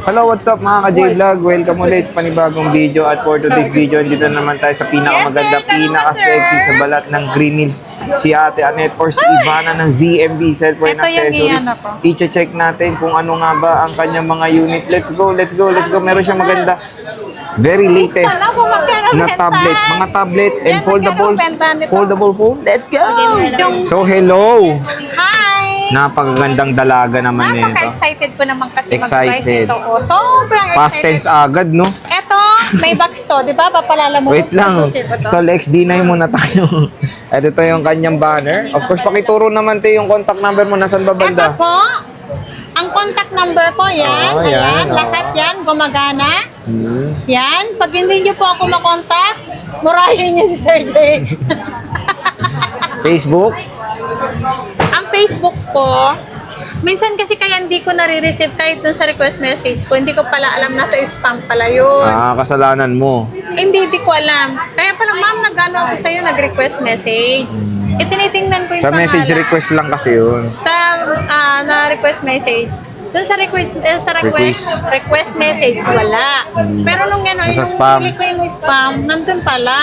Hello, what's up mga ka-J-Vlog? Welcome ulit sa panibagong video at for today's video, dito naman tayo sa pinakamaganda, pinaka-sexy sa balat ng Green Hills, si Ate Annette or si Ivana ng ZMB Cellphone Accessories. I-check natin kung ano nga ba ang kanyang mga unit. Let's go, let's go, let's go. Meron siyang maganda, very latest na tablet. Mga tablet and foldable phone. Let's go! So, hello! Hi! Napakagandang dalaga naman nito. Napaka-excited ko naman kasi Excited. mag-price nito. Oh, sobrang Past excited. tense agad, no? Eto, may box to. Di ba? Papalala mo. Wait lang. Stall XD9 muna tayo. Ito yung kanyang banner. Of course, pakituro naman tayo yung contact number mo. Nasaan ba Ito banda? po, ang contact number ko, yan. Oh, yan, ayan, oh. lahat yan, gumagana. Yan. Pag hindi nyo po ako makontak, murahin nyo si Sir Jay. Facebook? Ang Facebook ko, minsan kasi kaya hindi ko nare-receive kahit dun sa request message ko. Hindi ko pala alam, nasa spam pala yun. Kasalanan mo. Hindi ko alam. Kaya parang, ma'am, nag-ano ako sa'yo, nag-request message. Tinitingnan ko yung Sa message pangalan. request lang kasi yun. Sa na-request message. Doon sa request message, wala. Pero nung gano'n, Nasa yung spam. click ko yung spam, nandun pala.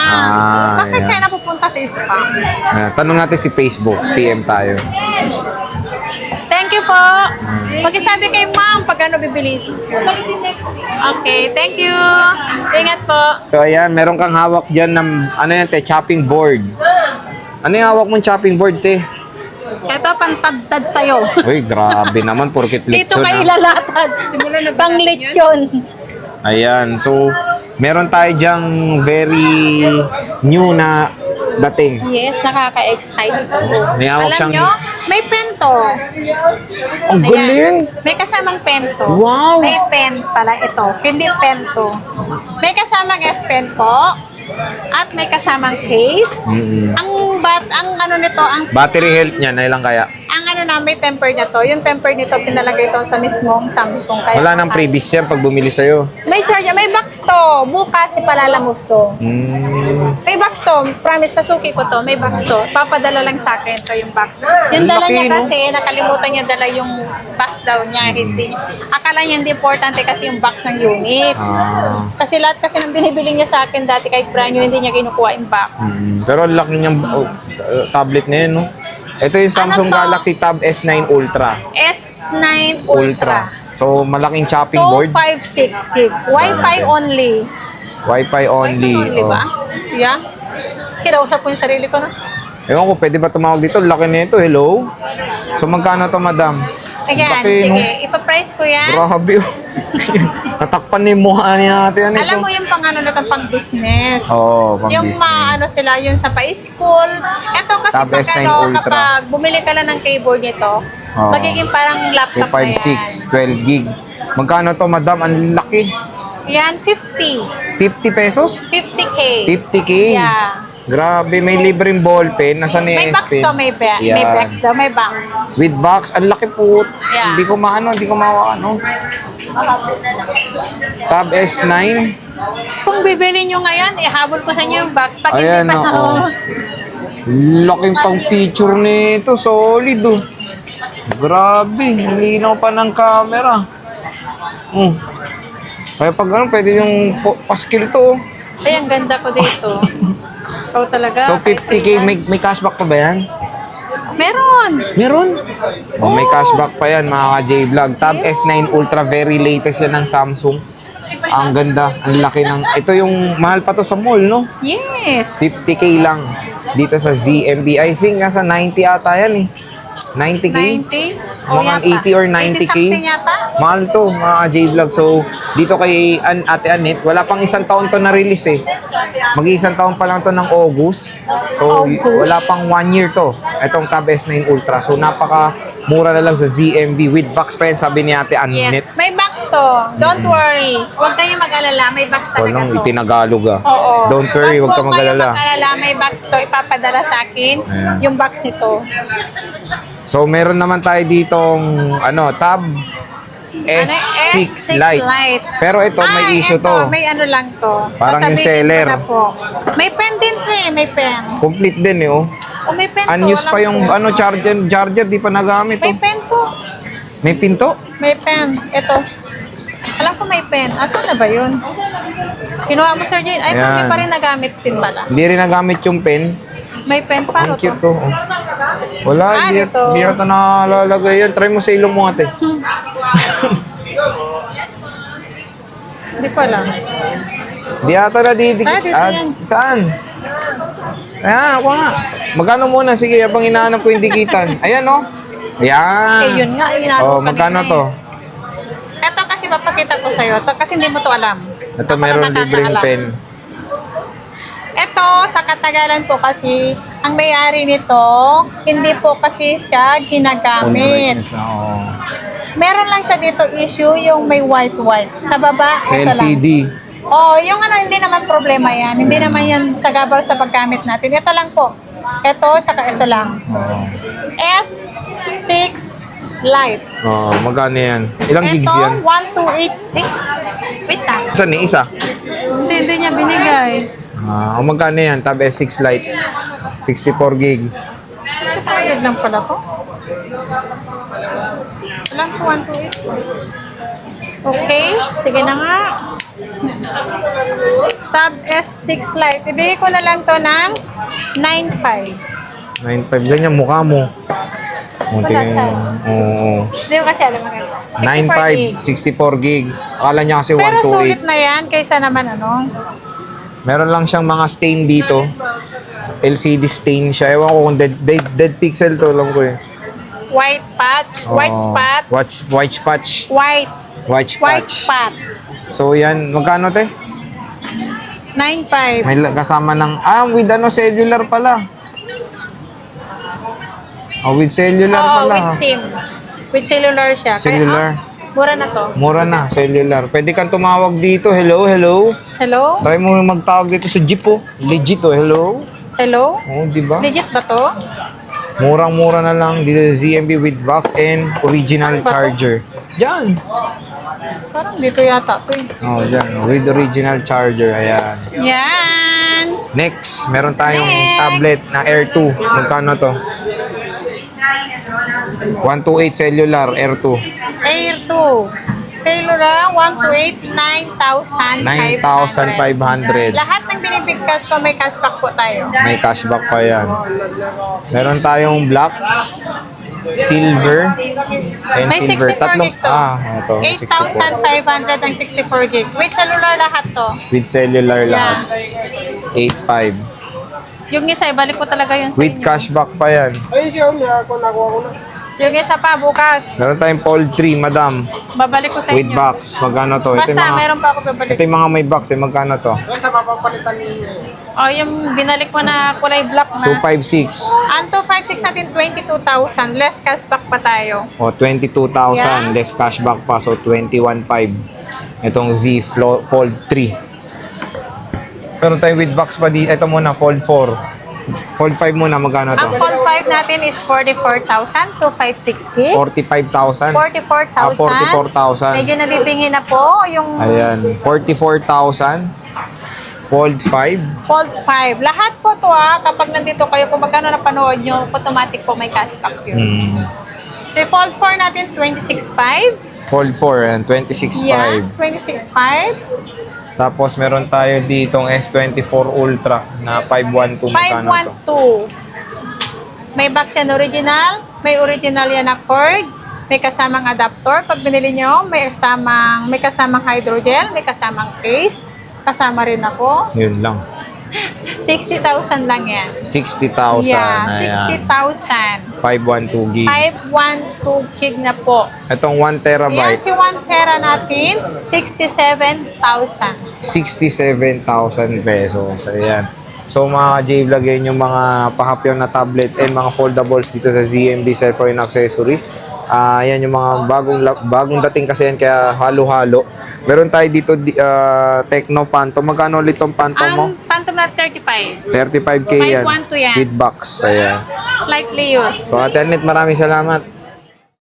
Bakit yeah. kaya napupunta sa spam? Tanong natin si Facebook. PM tayo. Thank you po. Pagkasabi kay ma'am, pag ano bibili. Okay, thank you. Ingat po. So, ayan. Meron kang hawak dyan ng, ano yan, te? Chopping board. Ano yung hawak mong chopping board, te? Ito, pantadtad sa'yo. Uy, grabe naman. Porkit Dito lechon, kayo lalatad. Pang lechon. Ayan. So, meron tayo dyang very new na dating. Yes, nakaka-excite. May hawak Alam siyang... nyo, may pen to. Ang galing! May kasamang pen to. Wow! May pen pala ito. Hindi pen to. May kasamang S Pen po. At may kasamang case. Ang ano nito, ang Battery health niya, na ilang kaya? ano na, may temper niya to. Yung temper nito, pinalagay ito sa mismong Samsung. Kaya Wala nang previous yan pag bumili sa'yo. may charger, may box to. Bukas, ipalalamove to. May box to. Promise, sasuki ko to. May box to. Papadala lang sa akin to yung box. Yung dala Laki, niya no? kasi, nakalimutan niya dala yung box daw niya. Hindi niya. Akala niya hindi importante kasi yung box ng unit. Kasi lahat kasi ng binibili niya sa akin dati kahit brand new, hindi niya kinukuha yung box. Pero ang laki niyang tablet na yun, no? Ito yung Samsung to? Galaxy Tab S9 Ultra. S9 Ultra. So, malaking chopping board. 256 gig. Wi-Fi only. Wi-Fi only. Wi-Fi only ba? Yeah. Kinausap ko yung sarili ko na. Ewan ko, pwede ba tumawag dito? Laki na ito. Hello? So, magkano to, madam? Ayan, Laki, no? sige. Ipa-price ko yan. Grabe. Natakpan na yung mukha ni ate. Ano Alam ito? mo yung pang-ano na itong pang-business. Oo, Yung pang-business. ano sila, yung sa pa-school. Ito kasi Tab pag S9 ano, Ultra. kapag bumili ka lang ng keyboard nito, magiging parang laptop na yan. 256, 12 gig. Magkano to, madam? Ang laki. Yan, 50. 50 pesos? 50K. 50K? Yeah. Grabe, may libreng ballpen. Nasaan ni May box S-Pen? to, may Yan. box daw, may box. With box, ang laki po. Yeah. Hindi ko maano, hindi ko maano. Tab S9. Kung bibili nyo ngayon, ihabol ko sa inyo yung box. Pag Ayan, hindi pa oo. Laking pang feature nito, solid oh. Grabe, linaw pa ng camera. Kaya pag ano, pwede yung paskil to. Ay, ang ganda ko dito. Ikaw talaga. So kahit 50K, yan. may cashback pa ba yan? Meron. Meron? Oh, may cashback pa yan mga ka-J-Vlog. Tab S9 Ultra, very latest yan ng Samsung. Ang ganda, ang laki ng... Ito yung mahal pa to sa mall, no? Yes. 50K lang dito sa ZMB. I think nasa 90 ata yan eh. 90K? 90? Mga 80 or 90K. 80 something yata. Mahal to, mga J-Vlog. So, dito kay Ate Annette, wala pang isang taon to na-release eh. Mag-isang taon pa lang to ng August. So, August. wala pang 1 year to. Itong Tab S9 Ultra. So, napaka-mura na lang sa ZMB. With box pa yan, sabi ni Ate Yes. Annette. May box to. Don't worry. Huwag kayong mag-alala. May box talaga Walang to. itinagalog ah. Oo. Don't worry, huwag ka Huwag po kayong mag-alala. mag-alala. May box to. Ipapadala sa akin. Ayan. Yung box nito. So, meron naman tayo ditong, Tab S6 Lite. Pero ito, may issue ito, to. may ano lang to. Parang yung Sasabihin seller. ko na po. May pen din to eh. May pen. Complete din eh, oh. O may pen to. Unused pa yung, alam ko. charger, di pa nagamit, May oh. pen to. May pinto? May pen. Ito. Alam Alam ko may pen. Asan na ba yun? Kinuha mo, Sir Jane? Ay, ito, Ayan. hindi pa rin nagamit din pala. Hindi rin nagamit yung pen. May pen. Paano Ang cute to? to. Oh. Wala, hindi dito. ata nalalagay yun. Try mo sa ilong mo ate. Hindi pa lang. Di ata na didikit. Ah, dito yan. Saan? Ayan, ako nga. Magkano muna? Sige, habang hinahanap ko yung dikitan. Ayan, oh. Ayan. Eh, yun nga. Oh, magkano to? Ito kasi papakita ko sa'yo. Ito kasi hindi mo to alam. Ito, Ako meron na libreng nakakaalam. pen. Ito, sa katagalan po kasi, ang may-ari nito, hindi po kasi siya ginagamit. Brightness na, oh. Meron lang siya dito issue, yung may white-white. Sa baba, Sa ito lang. LCD. Oh, yung ano, hindi naman problema yan. Hindi naman yan sagabal sa paggamit natin. Ito lang po. Ito, saka ito lang. Oh. S6 Lite. Oh, magkano yan? Ilang gigs Ito, yan? 128. Eh, wait lang. Saan ni isa? Hindi niya binigay. Magkano yan? Tab S6 Lite. 64 gig. 64 gig lang pala to. Alam ko, 128. Okay, sige na nga. Tab S6 Lite. Ibigay ko na lang to ng 9.5. 9.5. Ganyan mukha mo. Wala saan. Oo. Hindi ko kasi alam mo rin. 9.5, 64 gig. Akala niya kasi Pero sulit 128. na yan kaysa naman ano. Meron lang siyang mga stain dito. LCD stain siya. Ewan ko kung dead pixel to. Alam ko eh. White patch, white Oo. spot, White spot. white White white spot. spot. So yan. Magkano te? 9.5. May kasama ng... with ano, cellular pala. With cellular Oo, pala. with SIM. With cellular siya. Cellular. Mura na to. Mura na, cellular. Pwede kang tumawag dito. Hello, hello. Hello? Try mo magtawag dito sa jeep oh. Legit oh, hello. Hello? Oh, di ba? Legit ba to? Murang-mura na lang dito sa ZMB with box and original Saan ba to? charger. Diyan. Parang dito yata to eh. Oh, diyan. With original charger. Ayan. Yan. Next, meron tayong Next. tablet na Air 2. Magkano to? 128 cellular, Air 2. Air 2. Cellular, 128, 9,500. 9,500. Lahat ng binibigkas ko may cashback po tayo. May cashback pa yan. Meron tayong black, silver, and May silver. 64 gig to. Ito. 64. 8,500 ang 64 gig. With cellular lahat to. With cellular lahat. 8.5. Yung isa, ibalik ko talaga yun sa With inyo. cashback pa yan. Yung isa pa, bukas. Meron tayong poultry, madam. Babalik ko sa With inyo. box. Magkano to? Ito yung Basta, mga, meron pa ako babalik. ito yung mga may box. Magkano to? O, yung binalik mo na kulay black na. 256. Ang 256 natin, 22,000. Less cashback pa tayo. O, 22,000. Yeah. Less cashback pa. So, 21,500. Itong Z Fold 3. Meron tayong with box pa dito. Ito muna, Fold 4. Fold 5 muna. Magkano to? Ang Fold 5 natin is 44,000, 256 gig. 45,000. 44,000. 44,000. Medyo nabibingi na po yung Ayan. 44,000. Fold 5. Fold 5. Lahat po to kapag nandito kayo, kung magkano napanood nyo, automatic po may cashback yun. So, Fold 4 natin, 26,500. Fold 4 and 26.5. Yeah, 26,500. Tapos meron tayo ditong S24 Ultra na 512. Magkano to? 512. May box yan original, may original yan na cord, may kasamang adapter. Pag binili nyo, may kasamang hydrogel, may kasamang case, kasama rin ako. Yun lang. 60,000 lang yan. 60,000. Yeah, Ayan. 60,000. 512 gig. 512 gig na po. Itong 1 Yan, terabyte. si 1 tera natin, 67,000. 67,000 pesos. Ayan. So mga J-Vlog, yan yung mga pahapyaw na tablet and mga foldables dito sa ZMB Cellphone Accessories. Yan yung mga bagong dating kasi yan, kaya halo-halo. Meron tayo dito Tecno Phantom. Magkano ulit tong Phantom mo? Ang Phantom na 35. 35K yan. 512 yan. With box. Ayan. Slightly used. So Ate Annette, maraming salamat.